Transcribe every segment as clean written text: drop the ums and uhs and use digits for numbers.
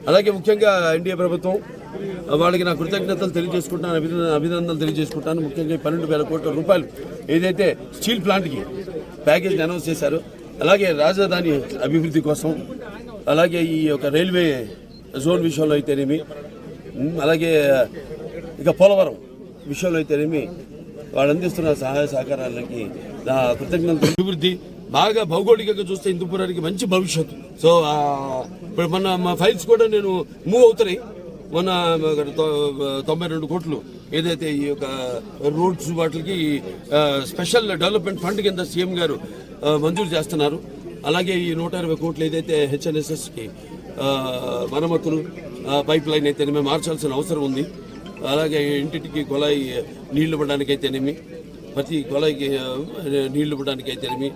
అలాగే ముఖ్యంగా ఎన్డీఏ ప్రభుత్వం వాళ్ళకి నా కృతజ్ఞతలు తెలియజేసుకుంటాను, అభినందనలు తెలియజేసుకుంటాను. ముఖ్యంగా 12,000 కోట్ల రూపాయలు ఏదైతే స్టీల్ ప్లాంట్కి ప్యాకేజ్ అనౌన్స్ చేశారో, అలాగే రాజధాని అభివృద్ధి కోసం, అలాగే ఈ యొక్క రైల్వే జోన్ విషయంలో అయితేనేమి, అలాగే ఇక పోలవరం విషయంలో అయితేనేమి వాళ్ళు అందిస్తున్న సహాయ సహకారాలకి నా కృతజ్ఞతలు. అభివృద్ధి బాగా భౌగోళికంగా చూస్తే హిందూపురానికి మంచి భవిష్యత్తు. సో ఇప్పుడు మొన్న మా ఫైల్స్ కూడా నేను మూవ్ అవుతున్నాయి. మొన్న 92 కోట్లు ఏదైతే ఈ యొక్క రోడ్స్ వాటికి స్పెషల్ డెవలప్మెంట్ ఫండ్ కింద సీఎం గారు మంజూరు చేస్తున్నారు. అలాగే ఈ 120 కోట్లు ఏదైతే హెచ్ఎన్ఎస్ఎస్కి మరమ్మతులు పైప్ లైన్ అయితేనేమి మార్చాల్సిన అవసరం ఉంది. అలాగే ఇంటింటికి కొలాయి నీళ్లు ఇవ్వడానికి అయితేనేమి, ప్రతి కొలాయికి నీళ్లు ఇవ్వడానికి అయితేనేమి,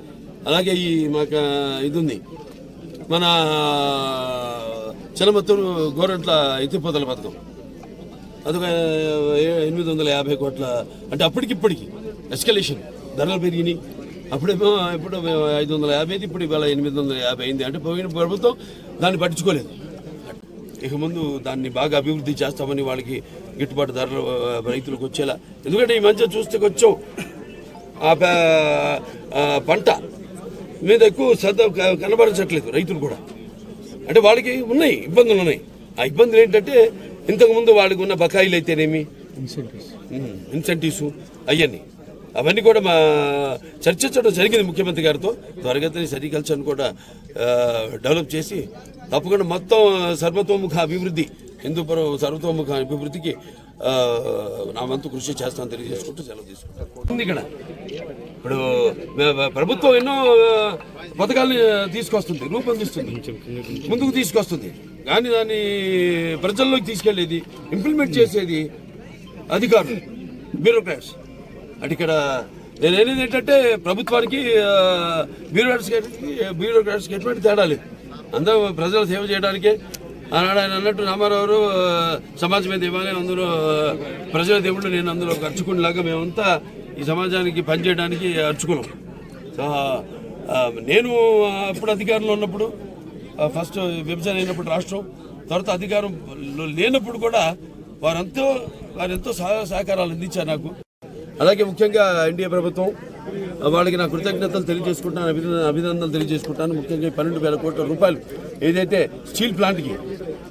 అలాగే ఈ మాకు ఇది ఉంది మన చిలమత్తూరు గోరంట్ల ఎత్తిపోతల పథకం, అదొక 850 కోట్ల. అంటే అప్పటికిప్పటికి ఎస్కలేషన్ ధరలు పెరిగినాయి. అప్పుడేమో ఇప్పుడు 550, ఇప్పుడు ఇవాళ 850 అయింది. అంటే పోయిన ప్రభుత్వం దాన్ని పట్టించుకోలేదు. ఇక ముందు దాన్ని బాగా అభివృద్ధి చేస్తామని వాళ్ళకి గిట్టుబాటు ధరలు రైతులకు వచ్చేలా. ఎందుకంటే ఈ మధ్య చూస్తే కొంచెం పంట మీద ఎక్కువ శ్రద్ధ కనబరచట్లేదు రైతులు కూడా. అంటే వాళ్ళకి ఉన్నాయి ఇబ్బందులు ఉన్నాయి. ఆ ఇబ్బందులు ఏంటంటే ఇంతకుముందు వాళ్ళకి ఉన్న బకాయిలు అయితేనేమి, ఇన్సెంటివ్స్ అవన్నీ కూడా మా చర్చించడం జరిగింది ముఖ్యమంత్రి గారితో. త్వరగతిని సెరికల్చర్ను కూడా డెవలప్ చేసి తప్పకుండా మొత్తం సర్వతోముఖ అభివృద్ధి, హిందూపురం సర్వతోముఖ అభివృద్ధికి నా వంతు కృషి చేస్తాను తెలియజేసుకుంటూ సెలవు తీసుకుంటాను. ఇక్కడ ఇప్పుడు ప్రభుత్వం ఎన్నో పథకాలని తీసుకొస్తుంది, రూపొందిస్తుంది, ముందుకు తీసుకొస్తుంది. కానీ దాన్ని ప్రజల్లోకి తీసుకెళ్లేది, ఇంప్లిమెంట్ చేసేది అధికారులు, బ్యూరోక్రాట్స్. అంటే ఇక్కడ నేను అనేది ఏంటంటే ప్రభుత్వానికి బ్యూరోక్రాట్స్కి ఎటువంటి తేడా లేదు. అందరూ ప్రజలు సేవ చేయడానికే. ఆనాడు ఆయన అన్నట్టు రామారావు సమాజమే దేవాలయం, అందులో ప్రజల దేవుళ్ళు, నేను అందులో ఒక అర్చకునిలాగా మేమంతా ఈ సమాజానికి పనిచేయడానికి అర్చుకున్నాం. సో నేను అప్పుడు అధికారంలో ఉన్నప్పుడు, ఫస్ట్ విభజన అయినప్పుడు రాష్ట్రం, తర్వాత అధికారం లేనప్పుడు కూడా వారెంతో సహకారాలు అందించారు నాకు. అలాగే ముఖ్యంగా ఎన్డీఏ ప్రభుత్వం వాళ్ళకి నా కృతజ్ఞతలు తెలియజేసుకుంటాను, అభినందనలు తెలియజేసుకుంటాను. ముఖ్యంగా 12,000 కోట్ల రూపాయలు ఏదైతే స్టీల్ ప్లాంట్కి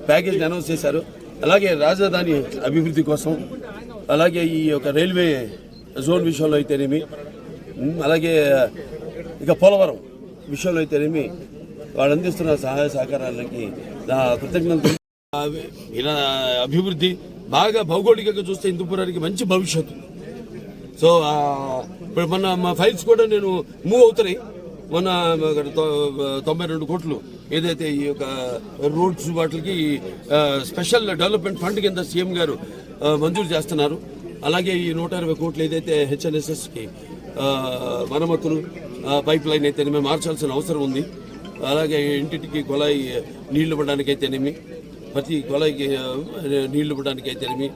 ప్యాకేజ్ అనౌన్స్ చేశారో, అలాగే రాజధాని అభివృద్ధి కోసం, అలాగే ఈ యొక్క రైల్వే జోన్ విషయంలో అయితేనేమి, అలాగే ఇక పోలవరం విషయంలో అయితేనేమి వాళ్ళు అందిస్తున్న సహాయ సహకారాలకి నా కృతజ్ఞతలు. ఇలా అభివృద్ధి బాగా భౌగోళికంగా చూస్తే హిందూపురానికి మంచి భవిష్యత్తు. సో ఇప్పుడు మొన్న మా ఫైల్స్ కూడా నేను మూవ్ అవుతున్నాయి. మొన్న 92 కోట్లు ఏదైతే ఈ యొక్క రోడ్స్ వాటికి స్పెషల్ డెవలప్మెంట్ ఫండ్ కింద సీఎం గారు మంజూరు చేస్తున్నారు. అలాగే ఈ 120 కోట్లు ఏదైతే హెచ్ఎన్ఎస్ఎస్కి మరమ్మతులు పైప్ లైన్ అయితేనేమి మార్చాల్సిన అవసరం ఉంది. అలాగే ఇంటింటికి కొలాయి నీళ్లు ఇవ్వడానికి అయితేనేమి, ప్రతి కొలాయికి నీళ్లు ఇవ్వడానికి అయితేనేమి,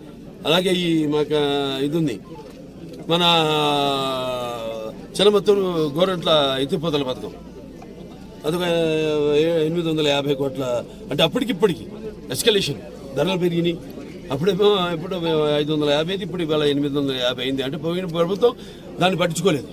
అలాగే ఈ మాకు ఇది ఉంది మన చిలమత్తూరు గోరంట్ల ఎత్తిపోతల పథకం, అదొక 850 కోట్ల. అంటే అప్పటికిప్పటికి ఎస్కలేషన్ ధరలు పెరిగినాయి. అప్పుడేమో ఇప్పుడు 550, ఇప్పుడు ఇవాళ 850 అయింది. అంటే పోయిన ప్రభుత్వం దాన్ని పట్టించుకోలేదు.